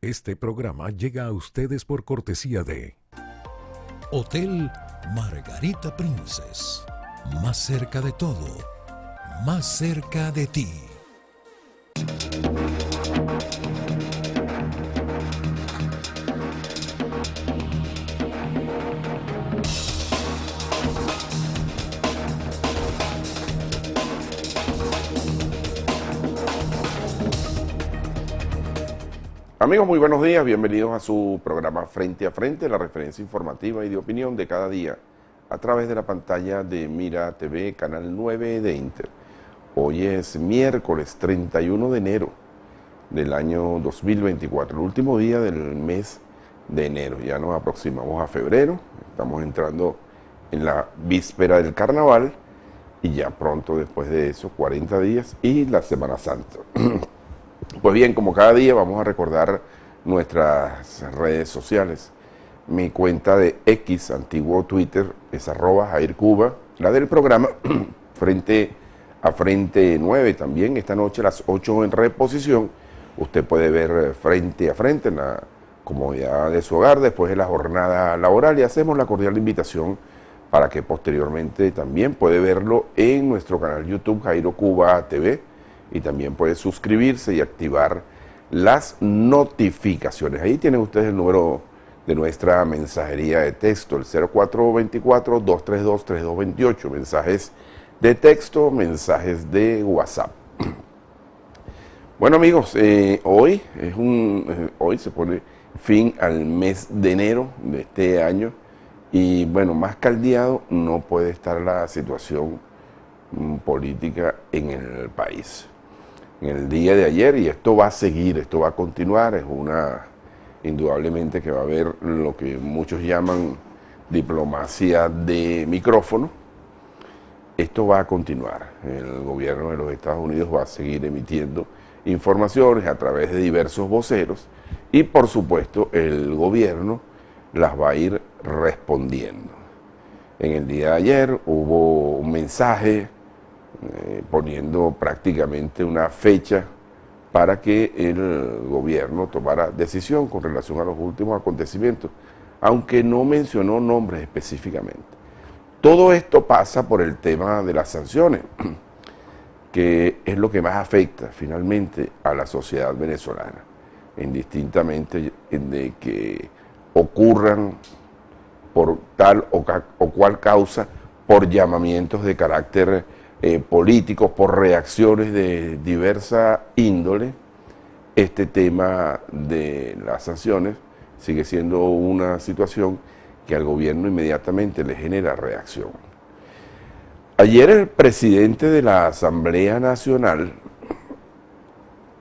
Este programa llega a ustedes por cortesía de Hotel Margarita Princess. Más cerca de todo, más cerca de ti. Amigos, muy buenos días, bienvenidos a su programa Frente a Frente, la referencia informativa y de opinión de cada día a través de la pantalla de Mira TV, Canal 9 de Inter. Hoy es miércoles 31 de enero del año 2024, el último día del mes de enero. Ya nos aproximamos a febrero, estamos entrando en la víspera del carnaval y ya pronto después de eso, 40 días y la Semana Santa. Pues bien, como cada día vamos a recordar nuestras redes sociales. Mi cuenta de X, antiguo Twitter, es @JairCuba. La del programa Frente a Frente 9 también, esta noche a las 8 en reposición. Usted puede ver Frente a Frente en la comodidad de su hogar después de la jornada laboral y hacemos la cordial invitación para que posteriormente también puede verlo en nuestro canal YouTube Jairo Cuba TV. Y también puede suscribirse y activar las notificaciones. Ahí tienen ustedes el número de nuestra mensajería de texto, el 0424-232-3228. Mensajes de texto, mensajes de WhatsApp. Bueno amigos, hoy se pone fin al mes de enero de este año. Y bueno, más caldeado no puede estar la situación política en el país. En el día de ayer, y esto va a seguir, esto va a continuar, indudablemente que va a haber lo que muchos llaman diplomacia de micrófono. Esto va a continuar. El gobierno de los Estados Unidos va a seguir emitiendo informaciones a través de diversos voceros y por supuesto el gobierno las va a ir respondiendo. En el día de ayer hubo un mensaje poniendo prácticamente una fecha para que el gobierno tomara decisión con relación a los últimos acontecimientos, aunque no mencionó nombres específicamente. Todo esto pasa por el tema de las sanciones, que es lo que más afecta finalmente a la sociedad venezolana, indistintamente de que ocurran por tal o cual causa, por llamamientos de carácter políticos, por reacciones de diversa índole. Este tema de las sanciones sigue siendo una situación que al gobierno inmediatamente le genera reacción. Ayer el presidente de la Asamblea Nacional,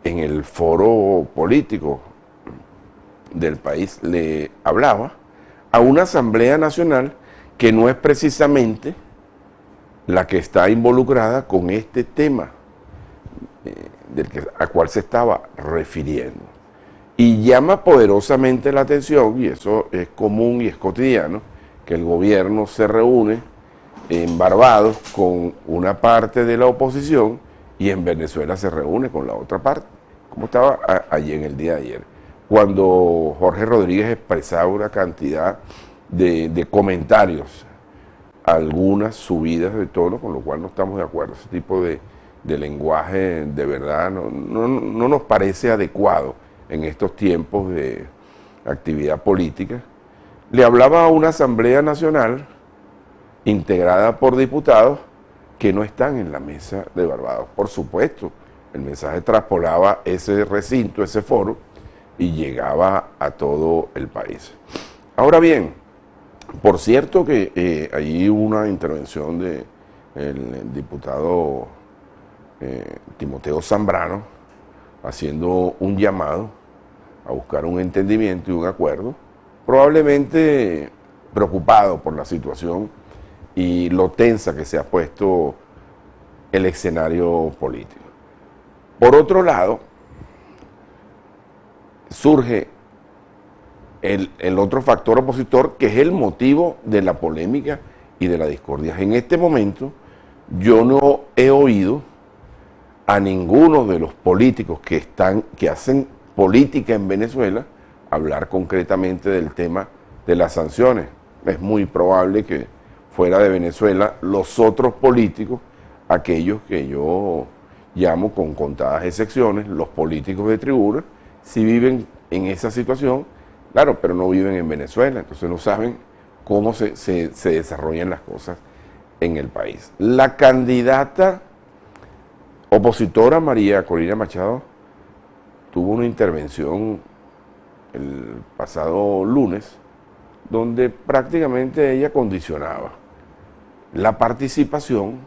en el foro político del país, le hablaba a una Asamblea Nacional que no es precisamente la que está involucrada con este tema a cual se estaba refiriendo. Y llama poderosamente la atención, y eso es común y es cotidiano, que el gobierno se reúne en Barbados con una parte de la oposición y en Venezuela se reúne con la otra parte, como estaba allí en el día de ayer, cuando Jorge Rodríguez expresaba una cantidad de comentarios, algunas subidas de tono, con lo cual no estamos de acuerdo. Ese tipo de lenguaje de verdad no nos parece adecuado en estos tiempos de actividad política. Le hablaba a una Asamblea Nacional integrada por diputados que no están en la mesa de Barbados. Por supuesto, el mensaje traspolaba ese recinto, ese foro, y llegaba a todo el país. Ahora bien, por cierto que allí hubo una intervención del diputado Timoteo Zambrano haciendo un llamado a buscar un entendimiento y un acuerdo, probablemente preocupado por la situación y lo tensa que se ha puesto el escenario político. Por otro lado, surge el otro factor opositor, que es el motivo de la polémica y de la discordia. En este momento, yo no he oído a ninguno de los políticos que hacen política en Venezuela, hablar concretamente del tema de las sanciones. Es muy probable que fuera de Venezuela los otros políticos, aquellos que yo llamo con contadas excepciones, los políticos de tribuna, si viven en esa situación, claro, pero no viven en Venezuela, entonces no saben cómo se desarrollan las cosas en el país. La candidata opositora María Corina Machado tuvo una intervención el pasado lunes donde prácticamente ella condicionaba la participación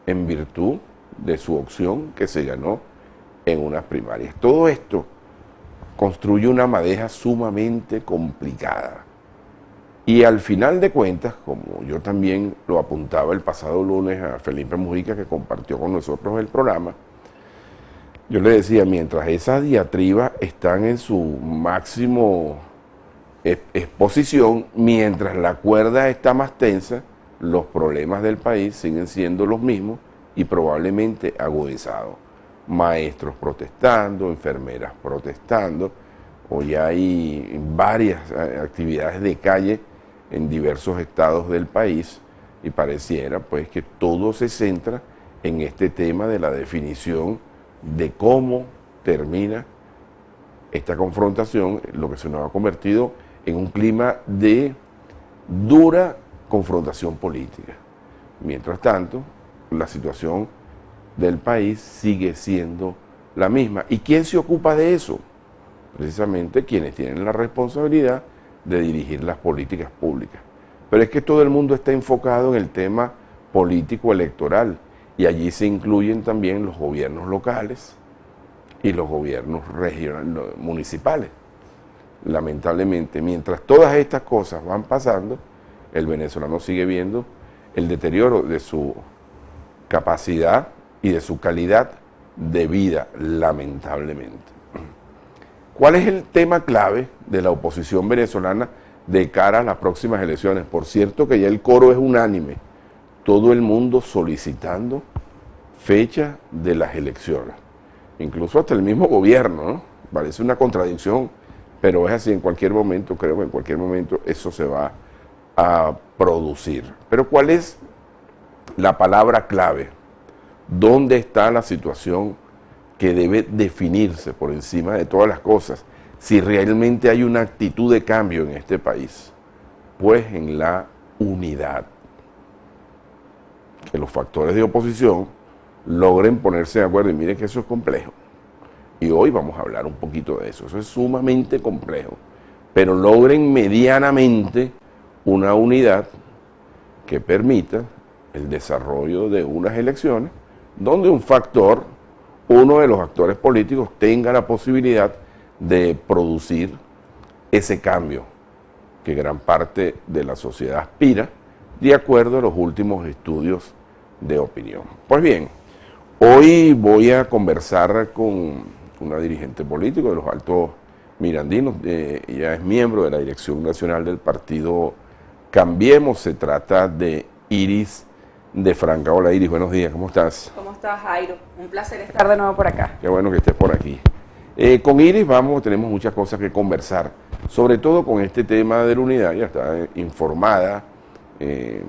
en virtud de su opción que se ganó en unas primarias. Todo esto construye una madeja sumamente complicada. Y al final de cuentas, como yo también lo apuntaba el pasado lunes a Felipe Mujica, que compartió con nosotros el programa, yo le decía, mientras esas diatribas están en su máximo exposición, mientras la cuerda está más tensa, los problemas del país siguen siendo los mismos y probablemente agudizados. Maestros protestando, enfermeras protestando, hoy hay varias actividades de calle en diversos estados del país y pareciera pues que todo se centra en este tema de la definición de cómo termina esta confrontación, lo que se nos ha convertido en un clima de dura confrontación política. Mientras tanto, la situación del país sigue siendo la misma. ¿Y quién se ocupa de eso? Precisamente quienes tienen la responsabilidad de dirigir las políticas públicas. Pero es que todo el mundo está enfocado en el tema político electoral y allí se incluyen también los gobiernos locales y los gobiernos regionales, municipales. Lamentablemente, mientras todas estas cosas van pasando, el venezolano sigue viendo el deterioro de su capacidad y de su calidad de vida, lamentablemente. ¿Cuál es el tema clave de la oposición venezolana de cara a las próximas elecciones? Por cierto que ya el coro es unánime, todo el mundo solicitando fecha de las elecciones, incluso hasta el mismo gobierno, ¿no? Parece una contradicción, pero es así, en cualquier momento, creo que en cualquier momento eso se va a producir. Pero ¿cuál es la palabra clave? ¿Dónde está la situación que debe definirse por encima de todas las cosas? Si realmente hay una actitud de cambio en este país, pues en la unidad. Que los factores de oposición logren ponerse de acuerdo, y miren que eso es complejo. Y hoy vamos a hablar un poquito de eso, eso es sumamente complejo, pero logren medianamente una unidad que permita el desarrollo de unas elecciones donde un factor, uno de los actores políticos, tenga la posibilidad de producir ese cambio que gran parte de la sociedad aspira, de acuerdo a los últimos estudios de opinión. Pues bien, hoy voy a conversar con una dirigente política de los Altos Mirandinos, ella es miembro de la Dirección Nacional del Partido Cambiemos, se trata de Iris de Franca. Hola Iris, buenos días, ¿cómo estás? ¿Cómo estás, Jairo? Un placer estar de nuevo por acá. Qué bueno que estés por aquí. Con Iris tenemos muchas cosas que conversar, sobre todo con este tema de la unidad, ya está informada,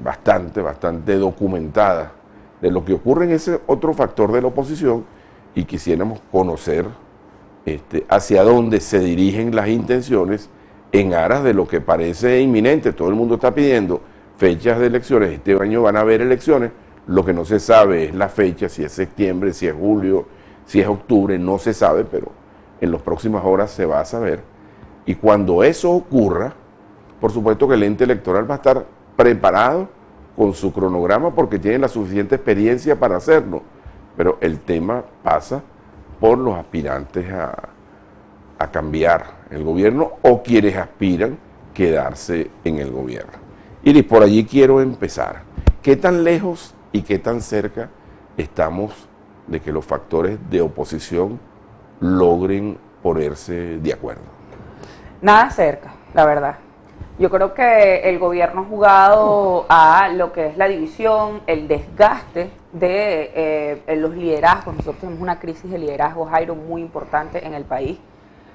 bastante documentada de lo que ocurre en ese otro factor de la oposición y quisiéramos conocer hacia dónde se dirigen las intenciones en aras de lo que parece inminente. Todo el mundo está pidiendo fechas de elecciones, este año van a haber elecciones, lo que no se sabe es la fecha, si es septiembre, si es julio, si es octubre, no se sabe, pero en las próximas horas se va a saber. Y cuando eso ocurra, por supuesto que el ente electoral va a estar preparado con su cronograma porque tiene la suficiente experiencia para hacerlo, pero el tema pasa por los aspirantes a cambiar el gobierno o quienes aspiran quedarse en el gobierno. Iris, por allí quiero empezar. ¿Qué tan lejos y qué tan cerca estamos de que los factores de oposición logren ponerse de acuerdo? Nada cerca, la verdad. Yo creo que el gobierno ha jugado a lo que es la división, el desgaste de los liderazgos. Nosotros tenemos una crisis de liderazgo, Jairo, muy importante en el país.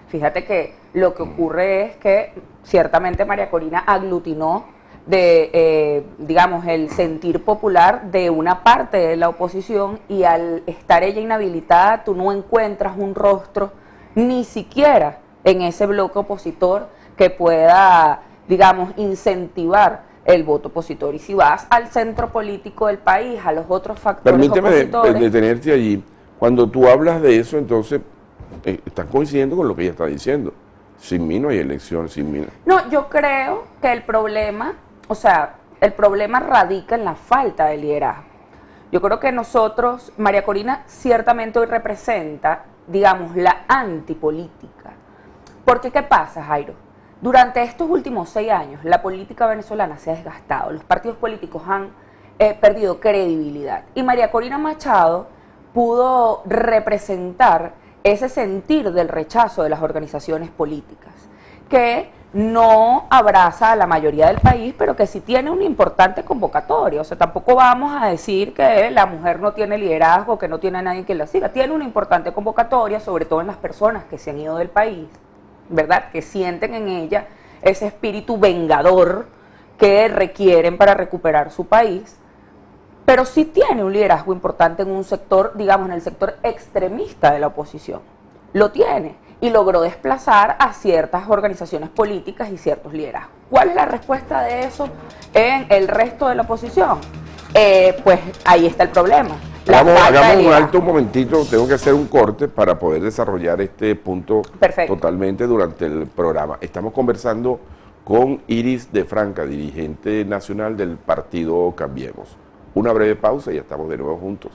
Fíjate que lo que ocurre es que ciertamente María Corina aglutinó digamos, el sentir popular de una parte de la oposición, y al estar ella inhabilitada tú no encuentras un rostro ni siquiera en ese bloque opositor que pueda, digamos, incentivar el voto opositor. Y si vas al centro político del país, a los otros factores Permíteme detenerte allí. Cuando tú hablas de eso, entonces estás coincidiendo con lo que ella está diciendo. Sin mí no hay elección, sin mí. No, yo creo que el problema, el problema radica en la falta de liderazgo. Yo creo que nosotros, María Corina ciertamente hoy representa, digamos, la antipolítica. Porque ¿qué pasa, Jairo? Durante estos últimos 6 años, la política venezolana se ha desgastado, los partidos políticos han perdido credibilidad. Y María Corina Machado pudo representar ese sentir del rechazo de las organizaciones políticas, que no abraza a la mayoría del país, pero que sí tiene una importante convocatoria. O sea, tampoco vamos a decir que la mujer no tiene liderazgo, que no tiene a nadie que la siga. Tiene una importante convocatoria, sobre todo en las personas que se han ido del país, ¿verdad? Que sienten en ella ese espíritu vengador que requieren para recuperar su país. Pero sí tiene un liderazgo importante en un sector, digamos, en el sector extremista de la oposición. Lo tiene y logró desplazar a ciertas organizaciones políticas y ciertos liderazgos. ¿Cuál es la respuesta de eso en el resto de la oposición? Pues ahí está el problema. Hagamos un alto un momentito, tengo que hacer un corte para poder desarrollar este punto. Perfecto. Totalmente durante el programa. Estamos conversando con Iris de Franca, dirigente nacional del partido Cambiemos. Una breve pausa y ya estamos de nuevo juntos.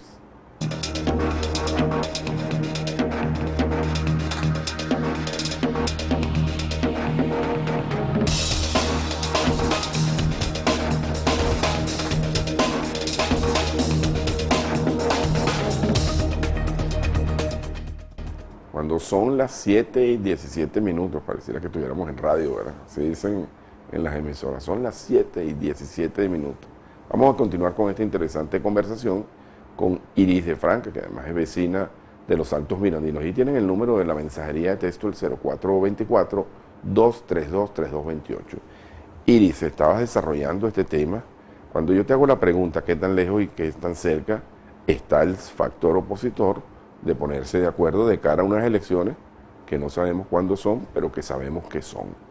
Cuando son las 7:17, pareciera que estuviéramos en radio, ¿verdad? Se dicen en las emisoras, son las 7:17. Vamos a continuar con esta interesante conversación con Iris de Franca, que además es vecina de los Altos Mirandinos. Y tienen el número de la mensajería de texto, el 0424-232-3228. Iris, estabas desarrollando este tema. Cuando yo te hago la pregunta, ¿qué tan lejos y qué tan cerca está el factor opositor de ponerse de acuerdo de cara a unas elecciones que no sabemos cuándo son, pero que sabemos que son?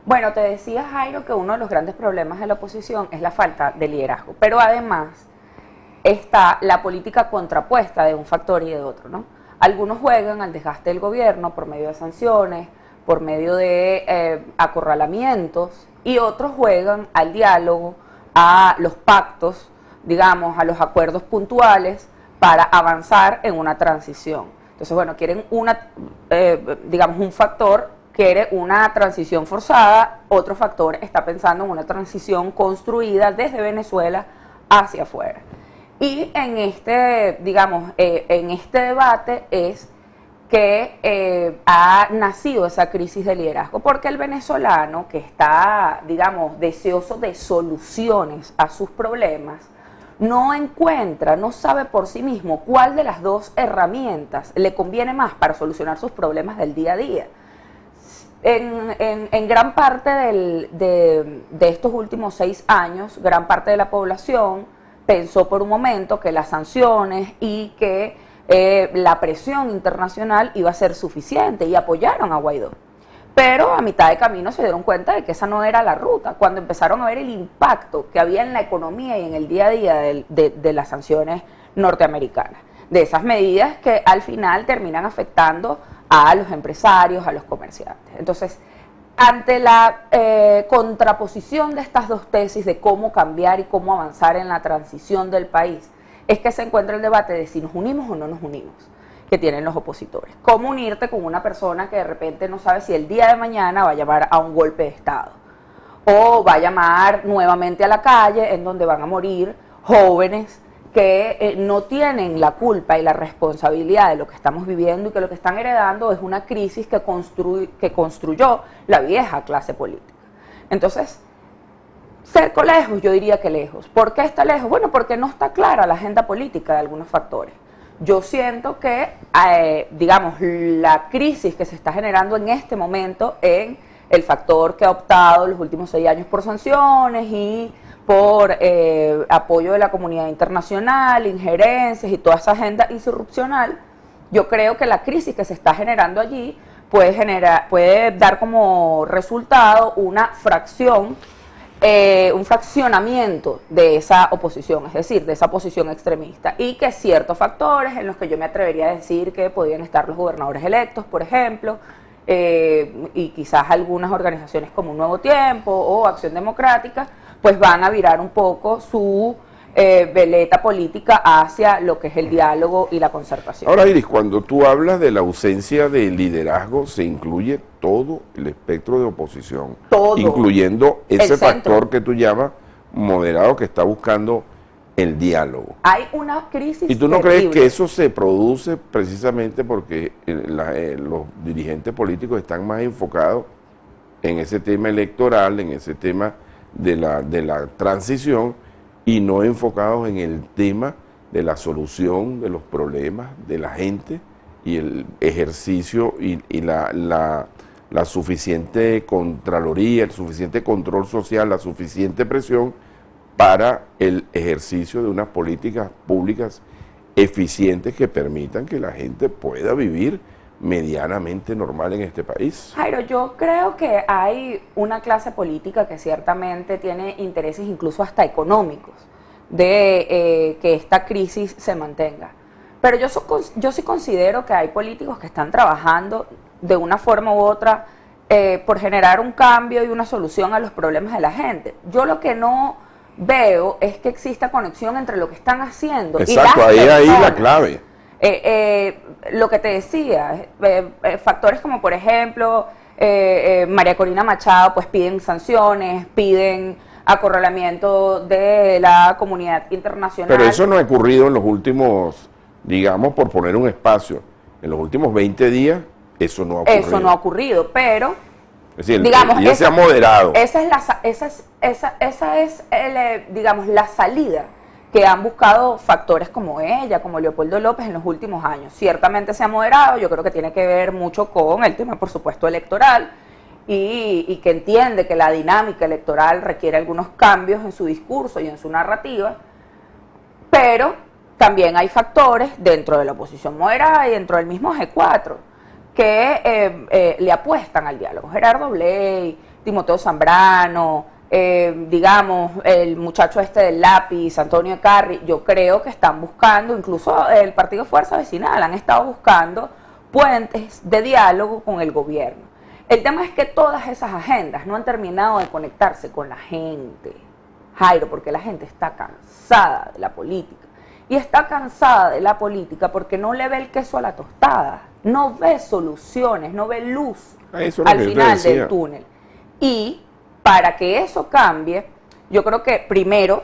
Bueno, te decía, Jairo, que uno de los grandes problemas de la oposición es la falta de liderazgo, pero además está la política contrapuesta de un factor y de otro, ¿no? Algunos juegan al desgaste del gobierno por medio de sanciones, por medio de acorralamientos, y otros juegan al diálogo, a los pactos, digamos, a los acuerdos puntuales para avanzar en una transición. Entonces, bueno, quieren digamos, un factor quiere una transición forzada, otro factor está pensando en una transición construida desde Venezuela hacia afuera. Y en este, digamos, en este debate es que ha nacido esa crisis de liderazgo, porque el venezolano que está, digamos, deseoso de soluciones a sus problemas, no encuentra, no sabe por sí mismo cuál de las dos herramientas le conviene más para solucionar sus problemas del día a día. En gran parte de estos últimos 6 años, gran parte de la población pensó por un momento que las sanciones y que la presión internacional iba a ser suficiente y apoyaron a Guaidó. Pero a mitad de camino se dieron cuenta de que esa no era la ruta, cuando empezaron a ver el impacto que había en la economía y en el día a día de las sanciones norteamericanas, de esas medidas que al final terminan afectando a los empresarios, a los comerciantes. Entonces, ante la contraposición de estas dos tesis de cómo cambiar y cómo avanzar en la transición del país, es que se encuentra el debate de si nos unimos o no nos unimos, que tienen los opositores. Cómo unirte con una persona que de repente no sabe si el día de mañana va a llamar a un golpe de Estado, o va a llamar nuevamente a la calle en donde van a morir jóvenes que no tienen la culpa y la responsabilidad de lo que estamos viviendo y que lo que están heredando es una crisis que construyó la vieja clase política. Entonces, cerca lejos, yo diría que lejos. ¿Por qué está lejos? Bueno, porque no está clara la agenda política de algunos factores. Yo siento que, digamos, la crisis que se está generando en este momento en el factor que ha optado los últimos 6 años por sanciones y por apoyo de la comunidad internacional, injerencias y toda esa agenda insurreccional, yo creo que la crisis que se está generando allí puede dar como resultado una fracción, un fraccionamiento de esa oposición, es decir, de esa posición extremista, y que ciertos factores en los que yo me atrevería a decir que podían estar los gobernadores electos, por ejemplo, y quizás algunas organizaciones como Un Nuevo Tiempo o Acción Democrática, pues van a virar un poco su veleta política hacia lo que es el diálogo y la concertación. Ahora, Iris, cuando tú hablas de la ausencia de liderazgo, se incluye todo el espectro de oposición, Todo. incluyendo ese El centro. factor que tú llamas moderado que está buscando el diálogo. Hay una crisis ¿Y tú no terrible. crees que eso se produce precisamente porque los dirigentes políticos están más enfocados en ese tema electoral, en ese tema de la transición, y no enfocados en el tema de la solución de los problemas de la gente y el ejercicio y la suficiente contraloría, el suficiente control social, la suficiente presión para el ejercicio de unas políticas públicas eficientes que permitan que la gente pueda vivir medianamente normal en este país? Jairo, yo creo que hay una clase política que ciertamente tiene intereses incluso hasta económicos de que esta crisis se mantenga. Pero yo sí considero que hay políticos que están trabajando de una forma u otra por generar un cambio y una solución a los problemas de la gente. Yo lo que no veo es que exista conexión entre lo que están haciendo y las Exacto, ahí personas. la clave. Lo que te decía, factores como por ejemplo María Corina Machado pues piden sanciones, piden acorralamiento de la comunidad internacional. Pero eso no ha ocurrido en los últimos, digamos, por poner un espacio, en los últimos 20 días, eso no ha ocurrido. Eso no ha ocurrido, pero es decir, digamos, ella se ha moderado. Esa es digamos, la salida que han buscado factores como ella, como Leopoldo López en los últimos años. Ciertamente se ha moderado, yo creo que tiene que ver mucho con el tema, por supuesto, electoral, y que entiende que la dinámica electoral requiere algunos cambios en su discurso y en su narrativa, pero también hay factores dentro de la oposición moderada y dentro del mismo G4 que le apuestan al diálogo. Gerardo Bley, Timoteo Zambrano, digamos, el muchacho este del lápiz, Antonio Carri, yo creo que están buscando, incluso el Partido Fuerza Vecinal, han estado buscando puentes de diálogo con el gobierno. El tema es que todas esas agendas no han terminado de conectarse con la gente, Jairo, porque la gente está cansada de la política. Y está cansada de la política porque no le ve el queso a la tostada, no ve soluciones, no ve luz al final del túnel. Y para que eso cambie, yo creo que primero,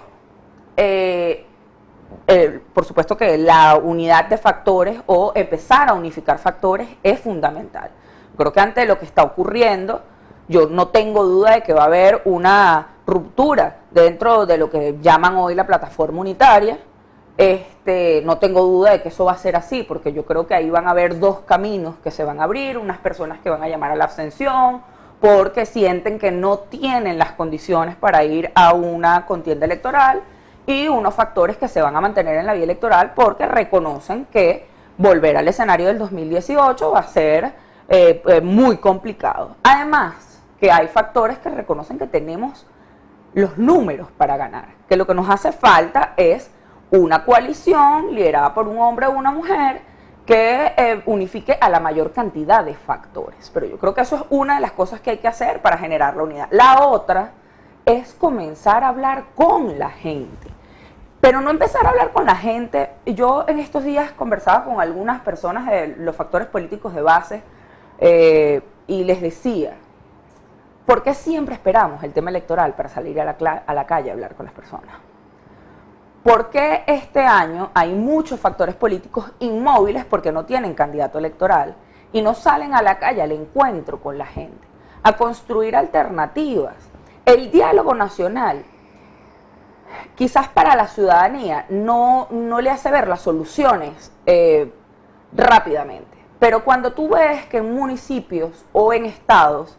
por supuesto que la unidad de factores o empezar a unificar factores es fundamental. Creo que ante lo que está ocurriendo, yo no tengo duda de que va a haber una ruptura dentro de lo que llaman hoy la plataforma unitaria. No tengo duda de que eso va a ser así, porque yo creo que ahí van a haber dos caminos que se van a abrir, unas personas que van a llamar a la abstención, porque sienten que no tienen las condiciones para ir a una contienda electoral, y unos factores que se van a mantener en la vía electoral porque reconocen que volver al escenario del 2018 va a ser muy complicado. Además, que hay factores que reconocen que tenemos los números para ganar, que lo que nos hace falta es una coalición liderada por un hombre o una mujer que unifique a la mayor cantidad de factores. Pero yo creo que eso es una de las cosas que hay que hacer para generar la unidad. La otra es comenzar a hablar con la gente. Pero no empezar a hablar con la gente. Yo en estos días conversaba con algunas personas de los factores políticos de base y les decía, ¿por qué siempre esperamos el tema electoral para salir a la calle a hablar con las personas? ¿Por qué este año hay muchos factores políticos inmóviles porque no tienen candidato electoral y no salen a la calle al encuentro con la gente, a construir alternativas? el diálogo nacional, quizás para la ciudadanía, no le hace ver las soluciones rápidamente. Pero cuando tú ves que en municipios o en estados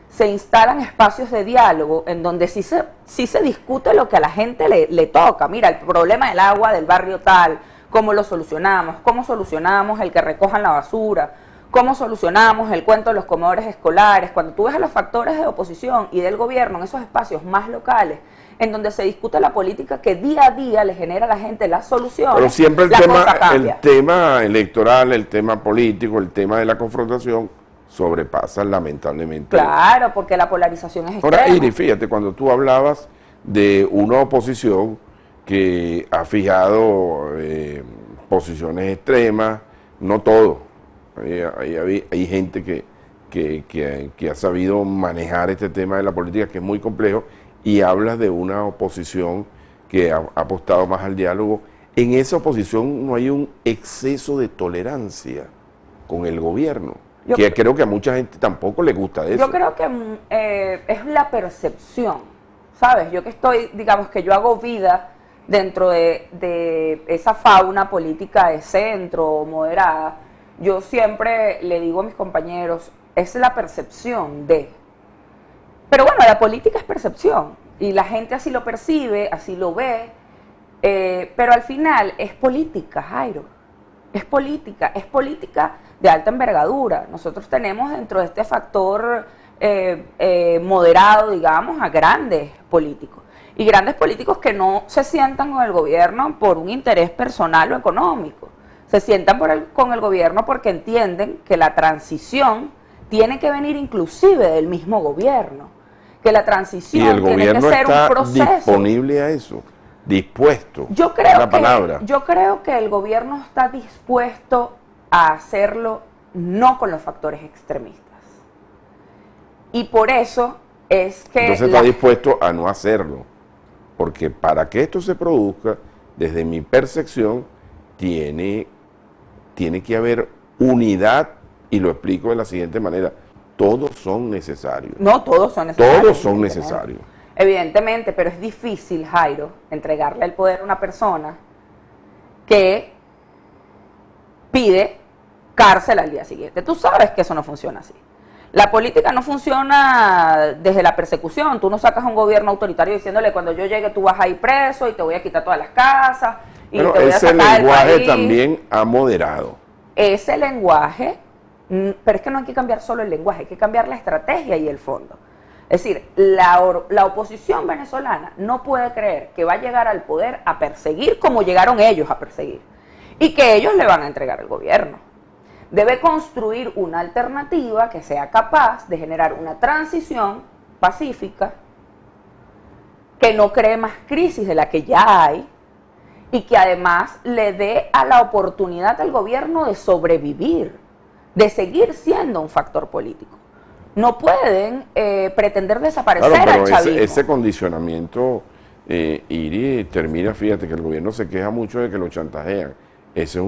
se instalan espacios de diálogo en donde sí se discute lo que a la gente le toca. Mira, el problema del agua del barrio tal, cómo lo solucionamos, cómo solucionamos el que recojan la basura, cómo solucionamos el cuento de los comedores escolares. Cuando tú ves a los factores de oposición y del gobierno en esos espacios más locales, en donde se discute la política que día a día le genera a la gente las soluciones. Pero siempre el tema electoral, el tema político, el tema de la confrontación sobrepasa lamentablemente. Claro, porque la polarización es extrema. Ahora, Iris, fíjate, cuando tú hablabas de una oposición que ha fijado posiciones extremas, no todo. Hay gente que ha sabido manejar este tema de la política, que es muy complejo, y hablas de una oposición que ha apostado más al diálogo. En esa oposición no hay un exceso de tolerancia con el gobierno, que creo que a mucha gente tampoco le gusta eso. Yo creo que es la percepción, ¿sabes? Yo que estoy, digamos que yo hago vida dentro de esa fauna política de centro o moderada, yo siempre le digo a mis compañeros, es la percepción de... Pero bueno, la política es percepción y la gente así lo percibe, así lo ve, pero al final es política, Jairo, es política de alta envergadura. Nosotros tenemos dentro de este factor moderado, digamos, a grandes políticos. Y grandes políticos que no se sientan con el gobierno por un interés personal o económico. Se sientan con el gobierno porque entienden que la transición tiene que venir inclusive del mismo gobierno. Que la transición tiene que ser un proceso. ¿Y el gobierno está disponible a eso? ¿Dispuesto? Yo creo que el gobierno está dispuesto a hacerlo no con los factores extremistas. Y por eso es que... Entonces está dispuesto a no hacerlo. Porque para que esto se produzca, desde mi percepción, tiene que haber unidad, y lo explico de la siguiente manera. Todos son necesarios. No, todos son necesarios. Todos son necesarios. Evidentemente, pero es difícil, Jairo, entregarle el poder a una persona que pide cárcel al día siguiente. Tú sabes que eso no funciona así. La política no funciona desde la persecución. Tú no sacas a un gobierno autoritario diciéndole cuando yo llegue tú vas a ir preso y te voy a quitar todas las casas y te voy a sacar del país. Ese lenguaje también ha moderado. Ese lenguaje, pero es que no hay que cambiar solo el lenguaje, hay que cambiar la estrategia y el fondo. Es decir, la oposición venezolana no puede creer que va a llegar al poder a perseguir como llegaron ellos a perseguir y que ellos le van a entregar el gobierno. Debe construir una alternativa que sea capaz de generar una transición pacífica, que no cree más crisis de la que ya hay y que además le dé a la oportunidad al gobierno de sobrevivir, de seguir siendo un factor político. No pueden pretender desaparecer al chavismo. Ese condicionamiento, Iris, termina, fíjate que el gobierno se queja mucho de que lo chantajean. Ese es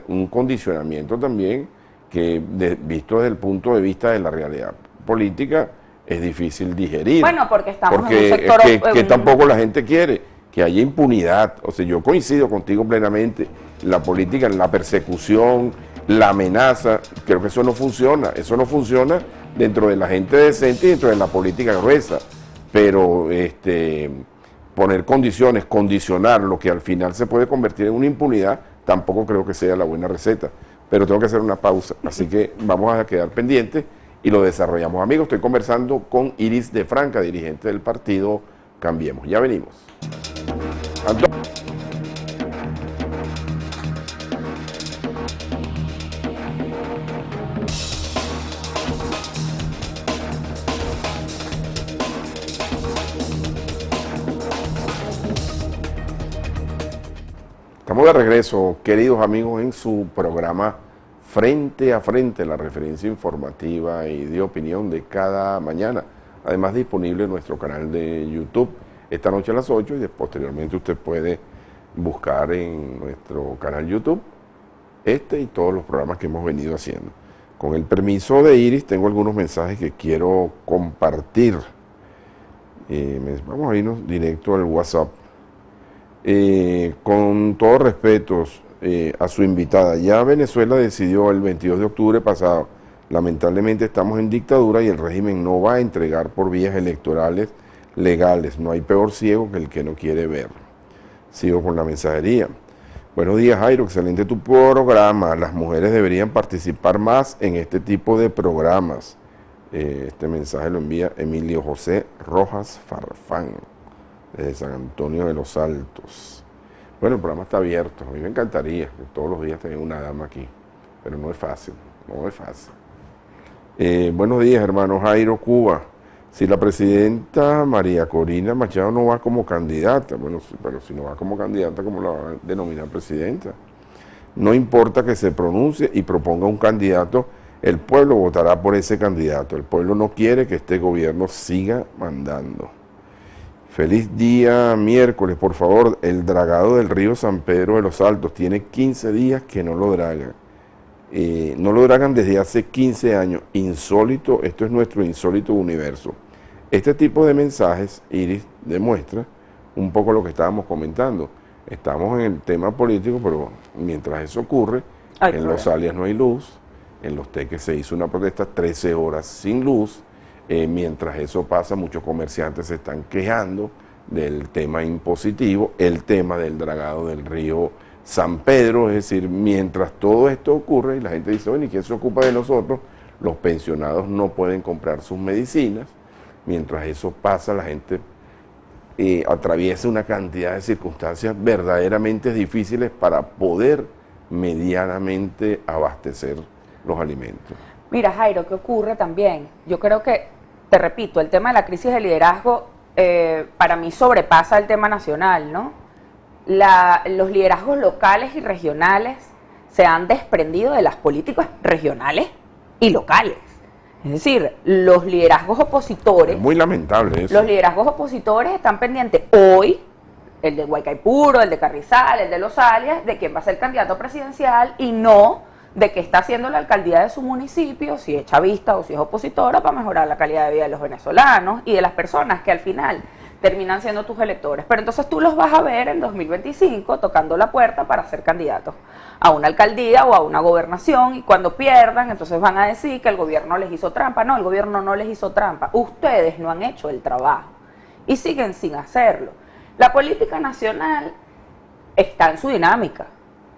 un condicionamiento también que, visto desde el punto de vista de la realidad política, es difícil digerir. Bueno, porque estamos en un sector... que tampoco la gente quiere, que haya impunidad. O sea, yo coincido contigo plenamente. La política, la persecución, la amenaza, creo que eso no funciona. Eso no funciona dentro de la gente decente y dentro de la política gruesa. Pero poner condiciones, condicionar lo que al final se puede convertir en una impunidad, tampoco creo que sea la buena receta. Pero tengo que hacer una pausa, así que vamos a quedar pendientes y lo desarrollamos. Amigos, estoy conversando con Iris de Franca, dirigente del partido Cambiemos. Ya venimos. Estamos de regreso, queridos amigos, en su programa Frente a Frente, la referencia informativa y de opinión de cada mañana. Además, disponible en nuestro canal de YouTube esta noche a las 8 y posteriormente usted puede buscar en nuestro canal YouTube y todos los programas que hemos venido haciendo. Con el permiso de Iris, tengo algunos mensajes que quiero compartir. Vamos a irnos directo al WhatsApp. Con todo respeto a su invitada, ya Venezuela decidió el 22 de octubre pasado, lamentablemente estamos en dictadura y el régimen no va a entregar por vías electorales legales, no hay peor ciego que el que no quiere ver. Sigo con la mensajería. Buenos días, Jairo, excelente tu programa, las mujeres deberían participar más en este tipo de programas. Este mensaje lo envía Emilio José Rojas Farfán, desde San Antonio de los Altos. Bueno, el programa está abierto. A mí me encantaría que todos los días tener una dama aquí, pero no es fácil, no es fácil. Buenos días, hermano Jairo Cuba. Si la presidenta María Corina Machado no va como candidata, bueno, pero si no va como candidata, ¿cómo la va a denominar presidenta? No importa que se pronuncie y proponga un candidato, el pueblo votará por ese candidato. El pueblo no quiere que este gobierno siga mandando. Feliz día miércoles, por favor. El dragado del río San Pedro de los Altos tiene 15 días que no lo dragan. No lo dragan desde hace 15 años. Insólito, esto es nuestro insólito universo. Este tipo de mensajes, Iris, demuestra un poco lo que estábamos comentando. Estamos en el tema político, pero mientras eso ocurre, en Los Alias no hay luz, en Los Teques se hizo una protesta 13 horas sin luz. Mientras eso pasa, muchos comerciantes se están quejando del tema impositivo, el tema del dragado del río San Pedro, es decir, mientras todo esto ocurre y la gente dice, bueno, ¿y quién se ocupa de nosotros? Los pensionados no pueden comprar sus medicinas, mientras eso pasa la gente atraviesa una cantidad de circunstancias verdaderamente difíciles para poder medianamente abastecer los alimentos. Mira, Jairo, ¿qué ocurre también? Yo creo que, te repito, el tema de la crisis de liderazgo para mí sobrepasa el tema nacional, ¿no? Los liderazgos locales y regionales se han desprendido de las políticas regionales y locales. Es decir, los liderazgos opositores... Es muy lamentable eso. Los liderazgos opositores están pendientes hoy, el de Guaycaipuro, el de Carrizal, el de Los Alias, de quién va a ser candidato presidencial y no de qué está haciendo la alcaldía de su municipio, si es chavista o si es opositora, para mejorar la calidad de vida de los venezolanos y de las personas que al final terminan siendo tus electores. Pero entonces tú los vas a ver en 2025 tocando la puerta para ser candidatos a una alcaldía o a una gobernación, y cuando pierdan, entonces van a decir que el gobierno les hizo trampa. No, el gobierno no les hizo trampa. Ustedes no han hecho el trabajo y siguen sin hacerlo. La política nacional está en su dinámica.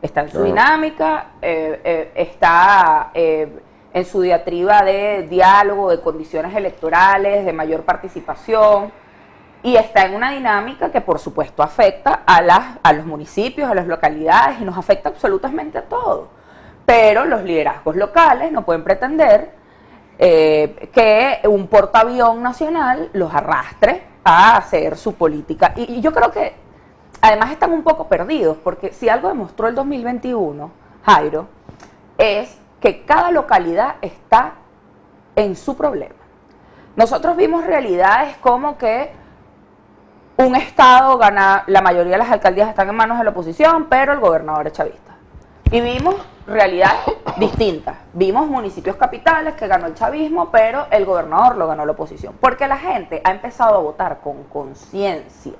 Está en su dinámica, está en su diatriba de diálogo, de condiciones electorales, de mayor participación, y está en una dinámica que por supuesto afecta a los municipios, a las localidades, y nos afecta absolutamente a todos. Pero los liderazgos locales no pueden pretender que un portaavión nacional los arrastre a hacer su política. Y yo creo que además están un poco perdidos, porque si algo demostró el 2021, Jairo, es que cada localidad está en su problema. Nosotros vimos realidades como que un estado gana, la mayoría de las alcaldías están en manos de la oposición, pero el gobernador es chavista. Y vimos realidades distintas. Vimos municipios capitales que ganó el chavismo, pero el gobernador lo ganó la oposición. Porque la gente ha empezado a votar con conciencia.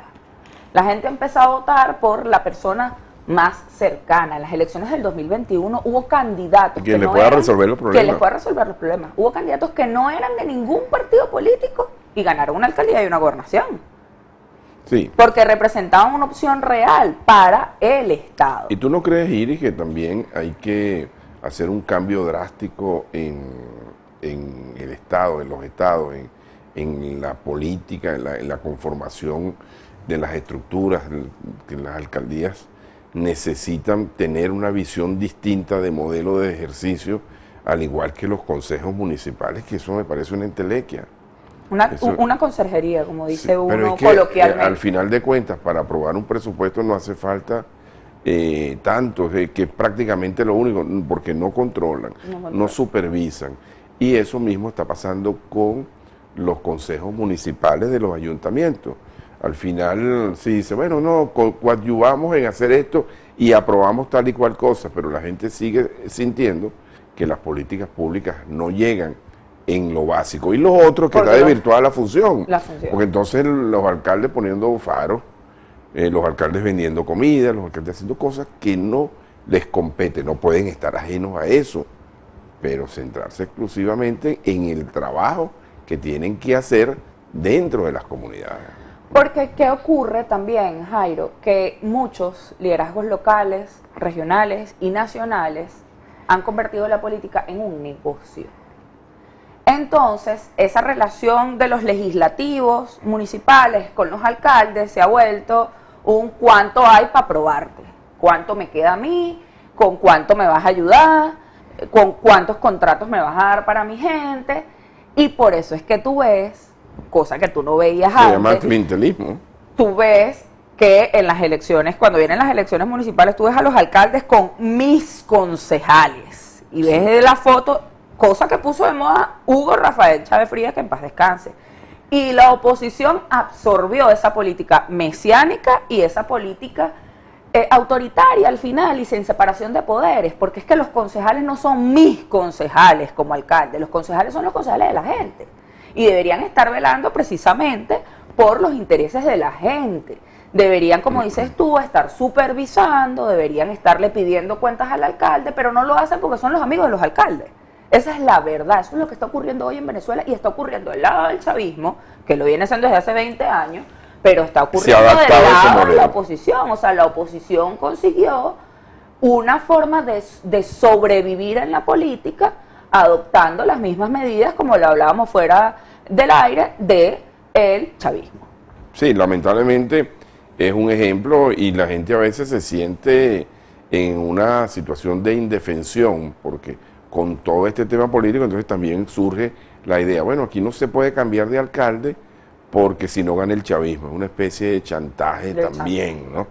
La gente ha empezado a votar por la persona más cercana. En las elecciones del 2021 hubo candidatos que les pueda resolver los problemas. Que les pueda resolver los problemas. Hubo candidatos que no eran de ningún partido político y ganaron una alcaldía y una gobernación. Sí. Porque representaban una opción real para el Estado. ¿Y tú no crees, Iris, que también hay que hacer un cambio drástico en el Estado, en los estados, en la política, en la conformación de las estructuras, que las alcaldías necesitan tener una visión distinta de modelo de ejercicio, al igual que los consejos municipales, que eso me parece una entelequia. Una conserjería, como dice sí, uno pero es que, coloquialmente. Al final de cuentas, para aprobar un presupuesto no hace falta tanto, que es prácticamente lo único, porque no controlan, no supervisan. Y eso mismo está pasando con los consejos municipales de los ayuntamientos. Al final se dice, bueno, no, coadyuvamos en hacer esto y aprobamos tal y cual cosa, pero la gente sigue sintiendo que las políticas públicas no llegan en lo básico. Y lo otro, que Porque está desvirtuada la función. La función. Porque entonces los alcaldes poniendo faros, los alcaldes vendiendo comida, los alcaldes haciendo cosas que no les compete, no pueden estar ajenos a eso, pero centrarse exclusivamente en el trabajo que tienen que hacer dentro de las comunidades. Porque, ¿qué ocurre también, Jairo? Que muchos liderazgos locales, regionales y nacionales han convertido la política en un negocio. Entonces, esa relación de los legislativos municipales con los alcaldes se ha vuelto un cuánto hay para probarte, cuánto me queda a mí, con cuánto me vas a ayudar, con cuántos contratos me vas a dar para mi gente, y por eso es que tú ves, cosa que tú no veías Se llama antes, clientelismo. tú ves que en las elecciones, cuando vienen las elecciones municipales, tú ves a los alcaldes con mis concejales, y ves la foto, cosa que puso de moda Hugo Rafael Chávez Frías, que en paz descanse. Y la oposición absorbió esa política mesiánica y esa política autoritaria al final y sin separación de poderes, porque es que los concejales no son mis concejales como alcalde, los concejales son los concejales de la gente y deberían estar velando precisamente por los intereses de la gente. Deberían, como dices tú, estar supervisando, deberían estarle pidiendo cuentas al alcalde, pero no lo hacen porque son los amigos de los alcaldes. Esa es la verdad, eso es lo que está ocurriendo hoy en Venezuela y está ocurriendo del lado del chavismo, que lo viene haciendo desde hace 20 años, pero está ocurriendo del lado de la oposición. O sea, la oposición consiguió una forma de sobrevivir en la política adoptando las mismas medidas, como lo hablábamos fuera del aire, del chavismo. Sí, lamentablemente es un ejemplo y la gente a veces se siente en una situación de indefensión, porque con todo este tema político, entonces también surge la idea, bueno, aquí no se puede cambiar de alcalde porque si no gana el chavismo, es una especie de chantaje también, ¿no?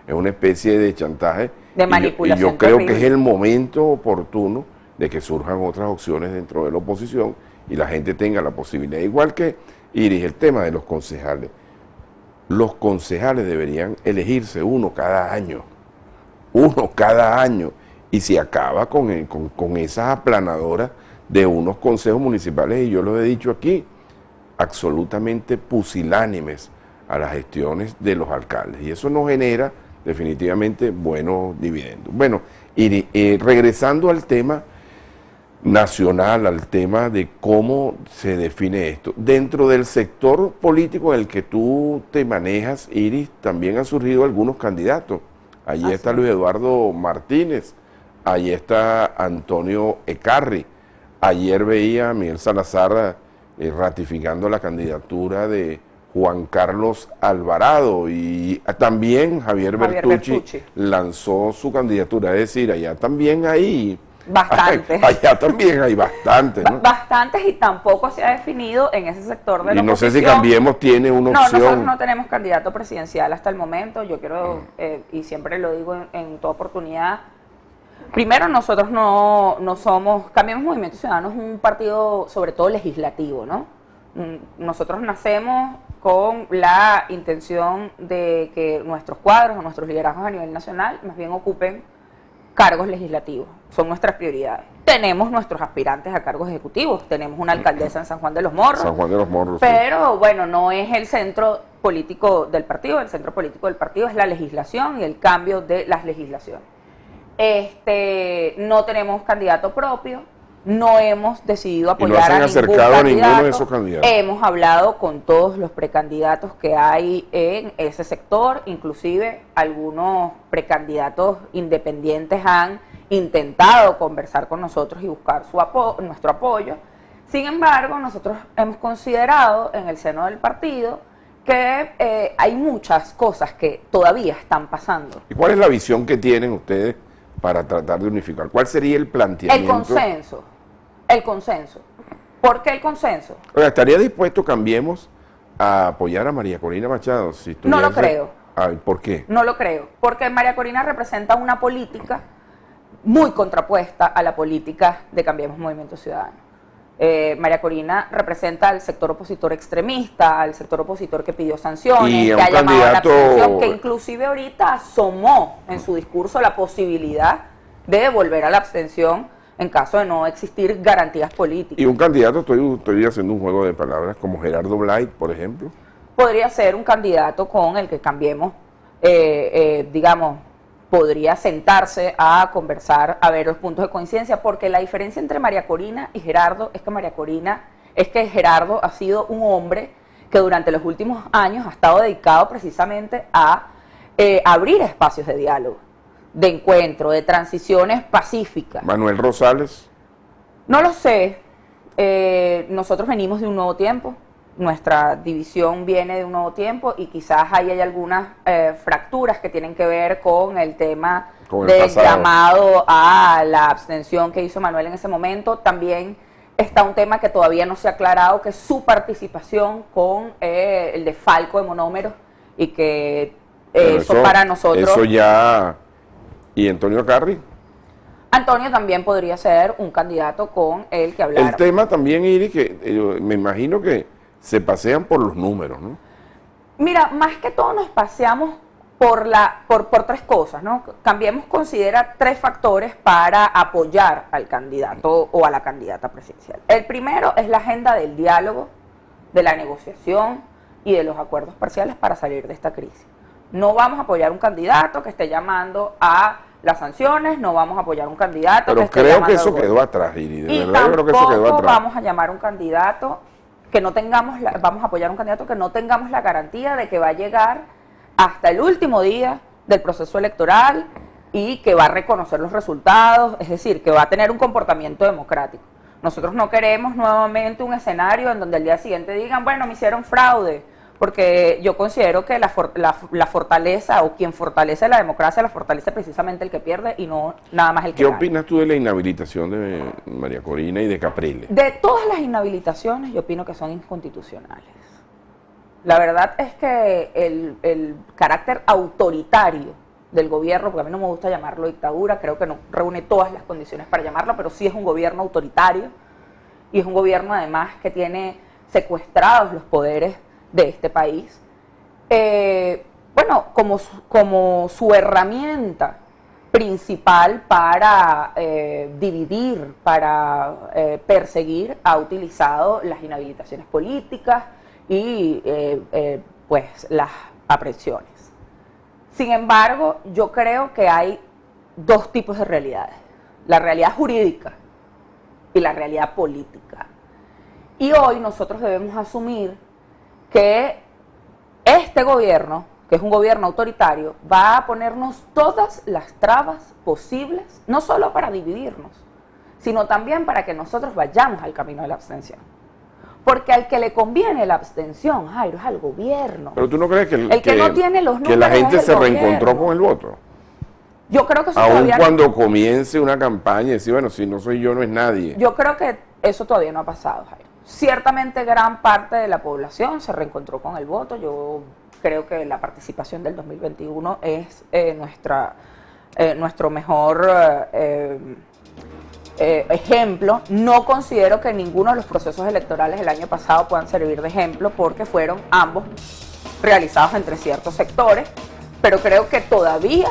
Es una especie de chantaje. De manipulación. Y yo creo que es el momento oportuno de que surjan otras opciones dentro de la oposición y la gente tenga la posibilidad. Igual que, Iris, el tema de los concejales. Los concejales deberían elegirse uno cada año. Y se acaba con esas aplanadoras de unos consejos municipales, y yo lo he dicho aquí, absolutamente pusilánimes a las gestiones de los alcaldes. Y eso no genera definitivamente buenos dividendos. Bueno, y regresando al tema nacional, al tema de cómo se define esto. Dentro del sector político en el que tú te manejas, Iris, también han surgido algunos candidatos. Allí está Luis Eduardo Martínez, allí está Antonio Ecarri. Ayer veía a Miguel Salazar ratificando la candidatura de Juan Carlos Alvarado, y también Javier Bertucci lanzó su candidatura. Es decir, allá también hay bastantes. Allá también hay bastantes, ¿no? Bastantes, y tampoco se ha definido en ese sector de la oposición. Y no sé si Cambiemos tiene una opción. No, nosotros no tenemos candidato presidencial hasta el momento. Yo quiero, y siempre lo digo en toda oportunidad, primero, nosotros no somos, Cambiemos Movimiento Ciudadano es un partido sobre todo legislativo, ¿no? Nosotros nacemos con la intención de que nuestros cuadros o nuestros liderazgos a nivel nacional más bien ocupen cargos legislativos, son nuestras prioridades. Tenemos nuestros aspirantes a cargos ejecutivos, tenemos una alcaldesa en San Juan de los Morros. San Juan de los Morros, pero bueno, no es el centro político del partido, el centro político del partido es la legislación y el cambio de las legislaciones. No tenemos candidato propio, no hemos decidido apoyar a ninguno de esos candidatos. Hemos hablado con todos los precandidatos que hay en ese sector, inclusive algunos precandidatos independientes han intentado conversar con nosotros y buscar nuestro apoyo. Sin embargo, nosotros hemos considerado en el seno del partido que hay muchas cosas que todavía están pasando. ¿Y cuál es la visión que tienen ustedes para tratar de unificar? ¿Cuál sería el planteamiento? El consenso. ¿Por qué el consenso? Oiga, ¿estaría dispuesto, Cambiemos, a apoyar a María Corina Machado? Si no lo creo. ¿Por qué? No lo creo, porque María Corina representa una política muy contrapuesta a la política de Cambiemos Movimiento Ciudadano. María Corina representa al sector opositor extremista, al sector opositor que pidió sanciones, y que ha llamado a la abstención, que inclusive ahorita asomó en su discurso la posibilidad de volver a la abstención en caso de no existir garantías políticas. Y un candidato, estoy haciendo un juego de palabras, como Gerardo Blight, por ejemplo. Podría ser un candidato con el que Cambiemos, digamos, podría sentarse a conversar, a ver los puntos de coincidencia, porque la diferencia entre María Corina y Gerardo es que Gerardo ha sido un hombre que durante los últimos años ha estado dedicado precisamente a abrir espacios de diálogo, de encuentro, de transiciones pacíficas. Manuel Rosales. No lo sé, nosotros venimos de un nuevo tiempo, nuestra división viene de un nuevo tiempo y quizás ahí hay algunas fracturas que tienen que ver con el tema del llamado a la abstención que hizo Manuel en ese momento. También está un tema que todavía no se ha aclarado, que es su participación con el desfalco de monómeros y que eso para nosotros... Eso ya... ¿Y Antonio Carri? Antonio también podría ser un candidato con el que hablar. El tema también, Iris, que me imagino que se pasean por los números, ¿no? Mira, más que todo nos paseamos por tres cosas, ¿no? Cambiemos considera tres factores para apoyar al candidato o a la candidata presidencial. El primero es la agenda del diálogo, de la negociación y de los acuerdos parciales para salir de esta crisis. No vamos a apoyar un candidato que esté llamando a las sanciones, no vamos a apoyar un candidato pero que esté creo llamando que eso quedó atrás, Iris, de y verdad yo creo que eso quedó tampoco atrás. vamos a llamar un candidato que no tengamos, vamos a apoyar un candidato que no tengamos la garantía de que va a llegar hasta el último día del proceso electoral y que va a reconocer los resultados, es decir, que va a tener un comportamiento democrático. Nosotros no queremos nuevamente un escenario en donde al día siguiente digan, bueno, me hicieron fraude, porque yo considero que la fortaleza o quien fortalece la democracia la fortalece precisamente el que pierde y no nada más el que ¿Qué gana. opinas tú de la inhabilitación de María Corina y de Capriles? De todas las inhabilitaciones yo opino que son inconstitucionales. La verdad es que el carácter autoritario del gobierno, porque a mí no me gusta llamarlo dictadura, creo que no reúne todas las condiciones para llamarlo, pero sí es un gobierno autoritario y es un gobierno además que tiene secuestrados los poderes de este país. Bueno, como su herramienta principal para dividir, para perseguir, ha utilizado las inhabilitaciones políticas y pues las aprehensiones. Sin embargo, yo creo que hay dos tipos de realidades, la realidad jurídica y la realidad política. Y hoy nosotros debemos asumir que este gobierno, que es un gobierno autoritario, va a ponernos todas las trabas posibles, no solo para dividirnos, sino también para que nosotros vayamos al camino de la abstención. Porque al que le conviene la abstención, Jairo, es al gobierno. Pero tú no crees que, el que no tiene los números que la gente es el se gobierno. reencontró con el voto. Yo creo que eso Aun todavía cuando comience una campaña y decir, bueno, si no soy yo, no es nadie. Yo creo que eso todavía no ha pasado, Jairo. Ciertamente gran parte de la población se reencontró con el voto. Yo creo que la participación del 2021 es nuestro mejor ejemplo. No considero que ninguno de los procesos electorales del año pasado puedan servir de ejemplo porque fueron ambos realizados entre ciertos sectores, pero creo que todavía,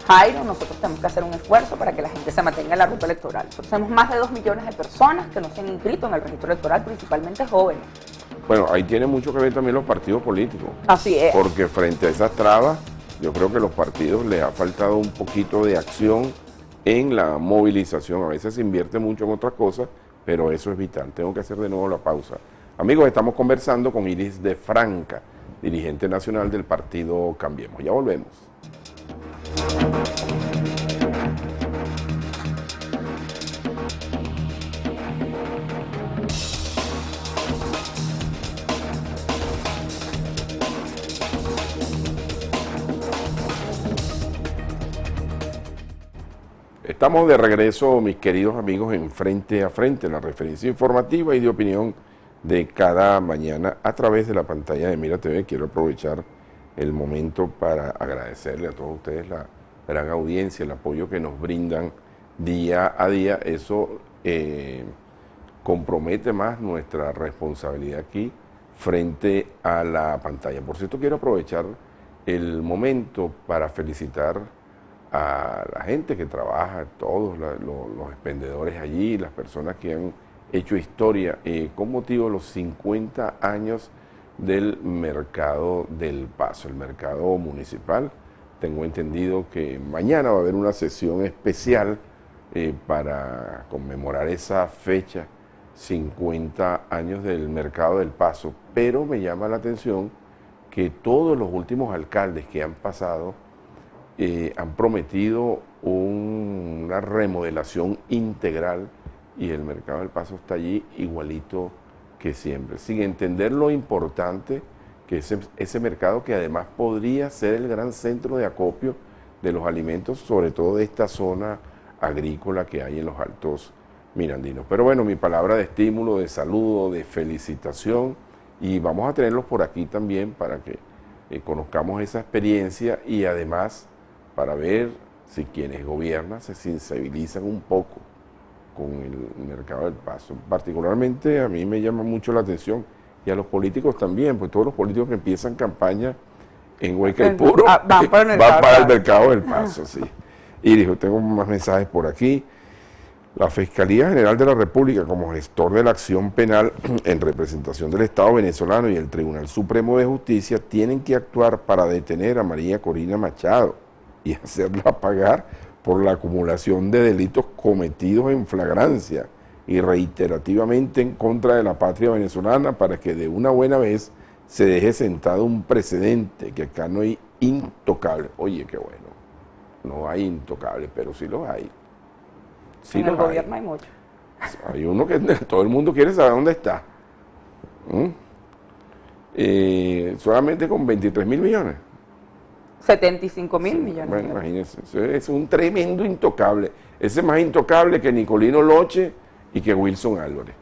Jairo, nosotros tenemos que hacer un esfuerzo para que la gente se mantenga en la ruta electoral. Nosotros tenemos más de 2 millones de personas que no se han inscrito en el registro electoral, principalmente jóvenes. Bueno, ahí tiene mucho que ver también los partidos políticos. Así es. Porque frente a esas trabas, yo creo que a los partidos les ha faltado un poquito de acción en la movilización. A veces se invierte mucho en otras cosas, pero eso es vital. Tengo que hacer de nuevo la pausa. Amigos, estamos conversando con Iris de Franca, dirigente nacional del partido Cambiemos. Ya volvemos. Estamos de regreso, mis queridos amigos, en Frente a Frente, la referencia informativa y de opinión de cada mañana a través de la pantalla de Mira TV. Quiero aprovechar el momento para agradecerle a todos ustedes la gran audiencia, el apoyo que nos brindan día a día. Eso compromete más nuestra responsabilidad aquí frente a la pantalla. Por cierto, quiero aprovechar el momento para felicitar a la gente que trabaja, todos los expendedores allí, las personas que han hecho historia con motivo de los 50 años del mercado del Paso, el mercado municipal. Tengo entendido que mañana va a haber una sesión especial para conmemorar esa fecha, 50 años del mercado del Paso, pero me llama la atención que todos los últimos alcaldes que han pasado han prometido una remodelación integral y el mercado del Paso está allí igualito que siempre, sin entender lo importante que es ese mercado, que además podría ser el gran centro de acopio de los alimentos, sobre todo de esta zona agrícola que hay en los Altos Mirandinos. Pero bueno, mi palabra de estímulo, de saludo, de felicitación, y vamos a tenerlos por aquí también para que conozcamos esa experiencia y además para ver si quienes gobiernan se sensibilizan un poco con el mercado del Paso. Particularmente a mí me llama mucho la atención, y a los políticos también, pues todos los políticos que empiezan campaña en Huaycaipuro van para el mercado del Paso, sí. Y dijo, tengo más mensajes por aquí. La Fiscalía General de la República, como gestor de la acción penal en representación del Estado venezolano, y el Tribunal Supremo de Justicia tienen que actuar para detener a María Corina Machado y hacerla pagar por la acumulación de delitos cometidos en flagrancia y reiterativamente en contra de la patria venezolana, para que de una buena vez se deje sentado un precedente, que acá no hay intocable. Oye, qué bueno, no hay intocable, pero sí los hay. Sí, en el gobierno hay muchos. Hay uno que todo el mundo quiere saber dónde está. Solamente con 23.000 millones. 75.000 millones. Bueno, imagínense, es un tremendo intocable. Ese es más intocable que Nicolino Loche y que Wilson Álvarez.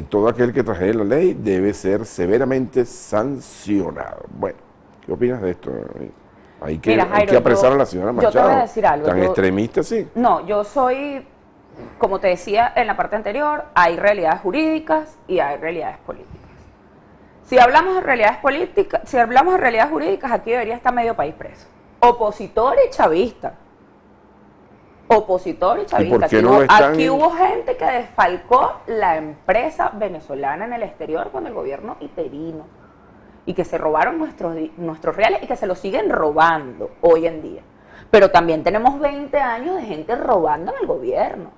Todo aquel que trajere la ley debe ser severamente sancionado. Bueno, ¿qué opinas de esto? Hay que apresar a la señora Machado. Yo te voy a decir algo. Tan extremista, sí. No, yo soy, como te decía en la parte anterior, hay realidades jurídicas y hay realidades políticas. Si hablamos de realidades políticas, si hablamos de realidades jurídicas, aquí debería estar medio país preso. Opositor y chavista. Opositor y chavista. ¿Y por qué no aquí hubo gente que desfalcó la empresa venezolana en el exterior con el gobierno interino, y que se robaron nuestros reales y que se los siguen robando hoy en día. Pero también tenemos 20 años de gente robando en el gobierno.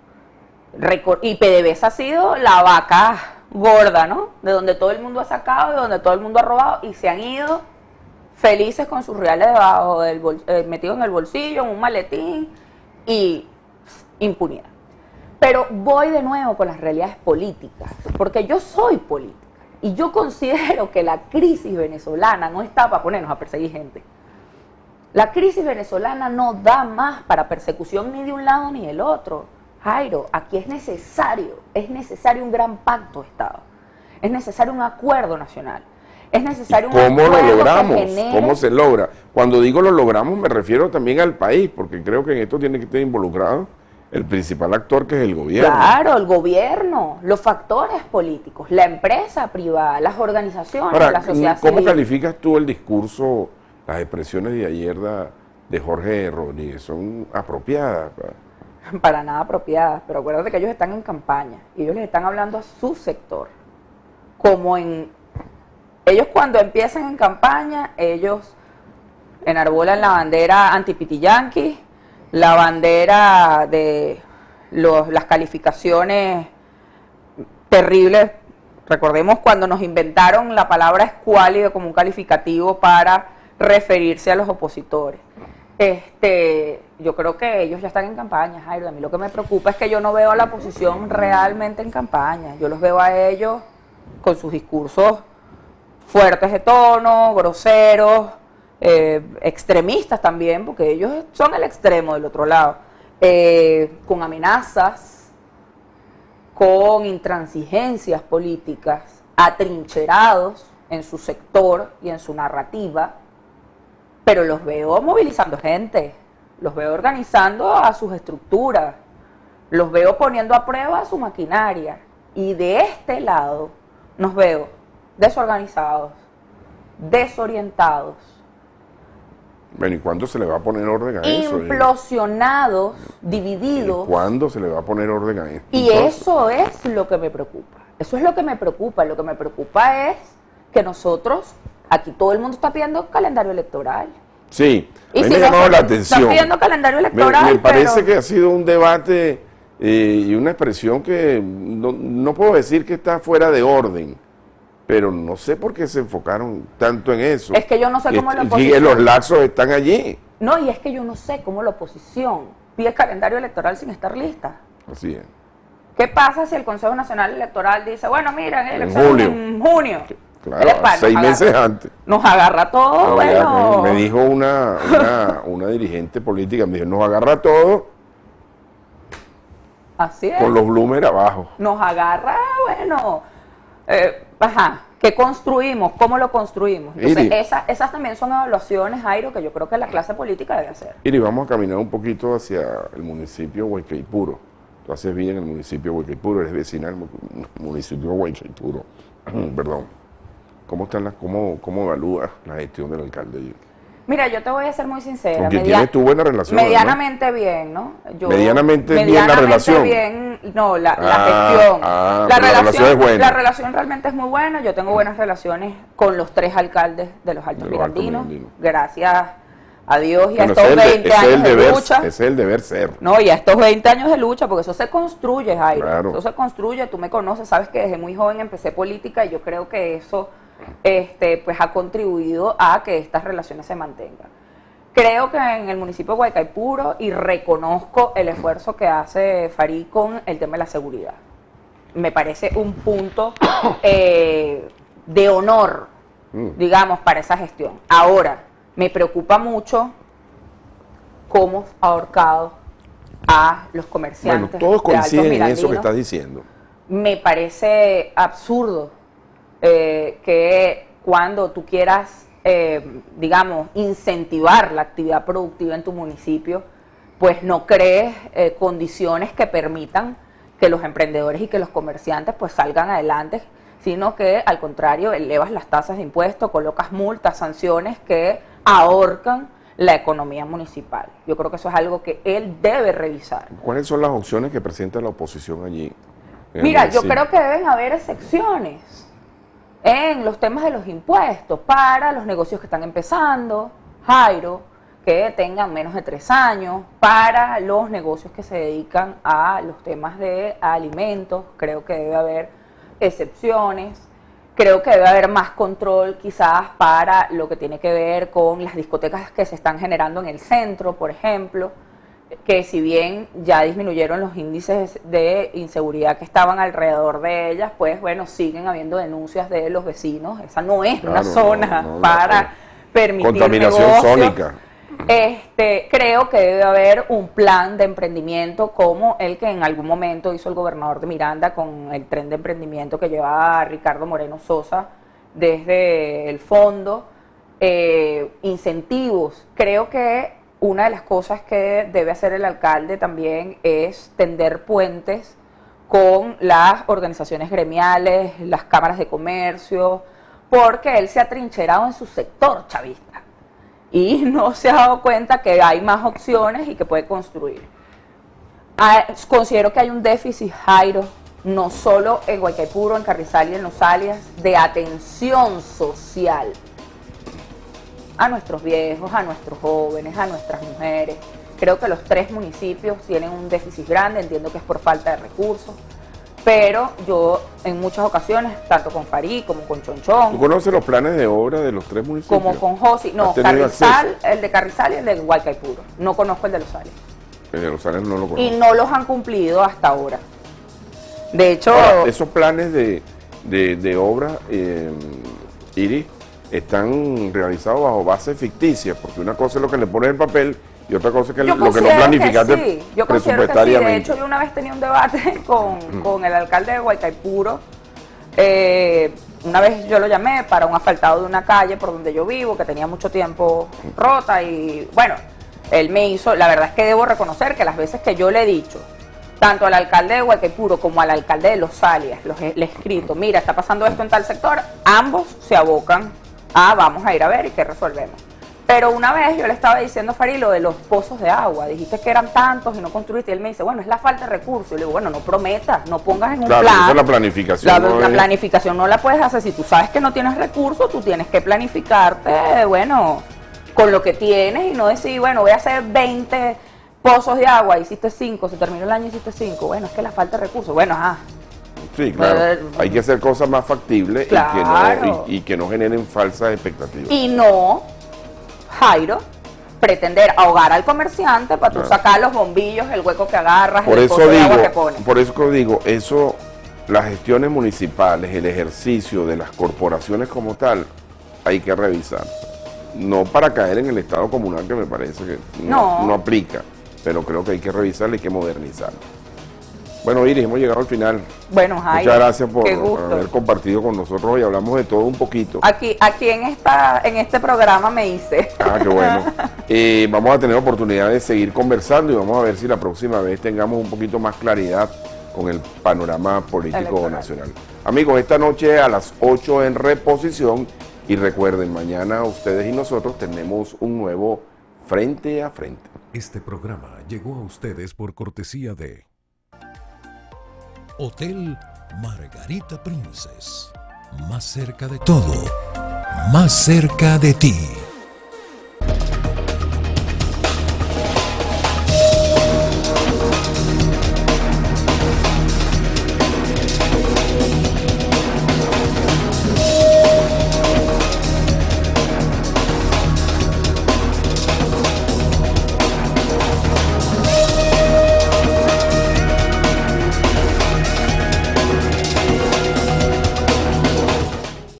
Y PDVSA ha sido la vaca gorda, ¿no? De donde todo el mundo ha sacado, de donde todo el mundo ha robado, y se han ido felices con sus reales debajo metidos en el bolsillo, en un maletín, y impunidad. Pero voy de nuevo con las realidades políticas, porque yo soy política. Y yo considero que la crisis venezolana no está para ponernos a perseguir gente. La crisis venezolana no da más para persecución ni de un lado ni del otro. Jairo, aquí es necesario un gran pacto de Estado. Es necesario un acuerdo nacional. Es necesario un acuerdo. ¿Cómo lo logramos? ¿Cómo se logra? Cuando digo lo logramos me refiero también al país, porque creo que en esto tiene que estar involucrado el principal actor, que es el gobierno. Claro, el gobierno, los factores políticos, la empresa privada, las organizaciones, ahora, la sociedad ¿cómo civil. calificas tú el discurso, las expresiones de ayer de Jorge Rodríguez? ¿Son apropiadas? Para nada apropiadas, pero acuérdate que ellos están en campaña y ellos les están hablando a su sector. Ellos cuando empiezan en campaña, ellos enarbolan la bandera anti-pitiyanqui, la bandera de las calificaciones terribles. Recordemos cuando nos inventaron la palabra escuálido como un calificativo para referirse a los opositores. Yo creo que ellos ya están en campaña, Jairo. A mí lo que me preocupa es que yo no veo a la oposición realmente en campaña. Yo los veo a ellos con sus discursos fuertes de tono, groseros, extremistas también, porque ellos son el extremo del otro lado, con amenazas, con intransigencias políticas, atrincherados en su sector y en su narrativa, pero los veo movilizando gente, los veo organizando a sus estructuras, los veo poniendo a prueba su maquinaria, y de este lado nos veo desorganizados, desorientados, Bueno, ¿y cuándo se le va a poner orden a eso? implosionados, divididos. ¿Cuándo se le va a poner orden a eso? Y eso es lo que me preocupa. Eso es lo que me preocupa. Lo que me preocupa es que nosotros, aquí todo el mundo está pidiendo calendario electoral. Sí, Y a mí si me ha llamado la atención. Están pidiendo calendario electoral. Me parece pero que ha sido un debate y una expresión que no puedo decir que está fuera de orden, pero no sé por qué se enfocaron tanto en eso. es que yo no sé cómo la Y oposición... los lazos están allí. No, y es que yo no sé cómo la oposición pide calendario electoral sin estar lista. Así es. ¿Qué pasa si el Consejo Nacional Electoral dice, bueno, mira, En elecciones julio. en junio? ¿Qué les Claro, pasa? 6 meses antes. Nos agarra todo, bueno. Me dijo una dirigente política, me dijo, nos agarra todo Así es. con los bloomers abajo. Nos agarra, bueno. ¿Qué construimos? ¿Cómo lo construimos? Entonces, Iri. esas también son evaluaciones, Jairo, que yo creo que la clase política debe hacer. Y vamos a caminar un poquito hacia el municipio de Huaycaipuro. Tú haces bien en el municipio de Huaycaipuro, eres vecina del municipio de Huaycaipuro. Perdón. ¿Cómo evalúas la gestión del alcalde allí? Mira, yo te voy a ser muy sincera. Aunque tienes tu buena relación. Medianamente bien, ¿no? Medianamente bien la relación. Bien, no, la gestión. La relación es buena. La relación realmente es muy buena. Yo tengo buenas relaciones con los 3 alcaldes de los Altos Mirandinos. Gracias a Dios y a estos 20 años de lucha. Ese es el deber ser. No, y a estos 20 años de lucha, porque eso se construye, Jairo. Claro. Eso se construye, tú me conoces, sabes que desde muy joven empecé política y yo creo que eso pues ha contribuido a que estas relaciones se mantengan. Creo que en el municipio de Huaycaipuro, y reconozco el esfuerzo que hace Farid con el tema de la seguridad. Me parece un punto de honor, digamos, para esa gestión. Ahora, me preocupa mucho cómo ha ahorcado a los comerciantes. Bueno, todos coinciden en eso que Mirandinos. estás diciendo. Me parece absurdo que cuando tú quieras, digamos, incentivar la actividad productiva en tu municipio, pues no crees condiciones que permitan que los emprendedores y que los comerciantes pues salgan adelante, sino que al contrario elevas las tasas de impuestos, colocas multas, sanciones que ahorcan la economía municipal. Yo creo que eso es algo que él debe revisar. ¿Cuáles son las opciones que presenta la oposición allí? Mira, yo creo que deben haber excepciones en los temas de los impuestos para los negocios que están empezando, Jairo, que tengan menos de 3 años, para los negocios que se dedican a los temas de alimentos, creo que debe haber excepciones. Creo que debe haber más control quizás para lo que tiene que ver con las discotecas que se están generando en el centro, por ejemplo, que si bien ya disminuyeron los índices de inseguridad que estaban alrededor de ellas, pues bueno, siguen habiendo denuncias de los vecinos. Esa no es una zona para permitir contaminación negocios. sónica. Creo que debe haber un plan de emprendimiento como el que en algún momento hizo el gobernador de Miranda con el tren de emprendimiento que lleva a Ricardo Moreno Sosa desde el fondo. Incentivos. Creo que una de las cosas que debe hacer el alcalde también es tender puentes con las organizaciones gremiales, las cámaras de comercio, porque él se ha trincherado en su sector chavista y no se ha dado cuenta que hay más opciones y que puede construir. Considero que hay un déficit, Jairo, no solo en Huaycaipuro, en Carrizal y en Los Alias, de atención social a nuestros viejos, a nuestros jóvenes, a nuestras mujeres. Creo que los 3 municipios tienen un déficit grande, entiendo que es por falta de recursos, pero yo en muchas ocasiones, tanto con Farid como con Chonchón, ¿Tú conoces los planes de obra de los 3 municipios? como con Josi, no, ¿Has tenido Carrizal, acceso? el de Carrizal y el de Huaycaipuro, no conozco el de Los Alias. El de Los Alias no lo conozco. Y no los han cumplido hasta ahora. De hecho, Ahora, esos planes de obra, Iris, están realizados bajo bases ficticias, porque una cosa es lo que le pones en el papel y otra cosa es que lo que no planificaste sí, yo considero que sí. presupuestariamente. De hecho, yo una vez tenía un debate con el alcalde de Huaycaipuro. Una vez yo lo llamé para un asfaltado de una calle por donde yo vivo, que tenía mucho tiempo rota, y bueno, él me hizo, la verdad es que debo reconocer que las veces que yo le he dicho, tanto al alcalde de Huaycaipuro como al alcalde de Los Alias, le he escrito, mira, está pasando esto en tal sector, ambos se abocan a vamos a ir a ver y qué resolvemos. Pero una vez yo le estaba diciendo a Farid lo de los pozos de agua, dijiste que eran tantos y no construiste, y él me dice, bueno, es la falta de recursos. Y le digo, bueno, no prometas, no pongas en un Claro, plan. esa es la planificación. La planificación no la puedes hacer. Si tú sabes que no tienes recursos, tú tienes que planificarte, bueno, con lo que tienes y no decir, bueno, voy a hacer 20 pozos de agua, hiciste 5, se terminó el año y hiciste 5. Bueno, es que la falta de recursos. Bueno, Sí, claro. Hay que hacer cosas más factibles Claro. y que no generen falsas expectativas. Y no, Jairo, pretender ahogar al comerciante para tú sacar los bombillos, el hueco que agarras, Por el eso pozo de agua que digo, pones. por eso digo, eso, las gestiones municipales, el ejercicio de las corporaciones como tal, hay que revisar. No para caer en el Estado comunal, que me parece que no aplica, pero creo que hay que revisarlo y hay que modernizarlo. Bueno, Iris, hemos llegado al final. Bueno, Jairo, muchas gracias por qué gusto. haber compartido con nosotros hoy. Hablamos de todo un poquito. Aquí en este programa me hice. Ah, qué bueno. Vamos a tener oportunidad de seguir conversando y vamos a ver si la próxima vez tengamos un poquito más claridad con el panorama político Electoral. nacional. Amigos, esta noche a las 8 en Reposición, y recuerden, mañana ustedes y nosotros tenemos un nuevo Frente a Frente. Este programa llegó a ustedes por cortesía de Hotel Margarita Princess. Más cerca de todo, más cerca de ti.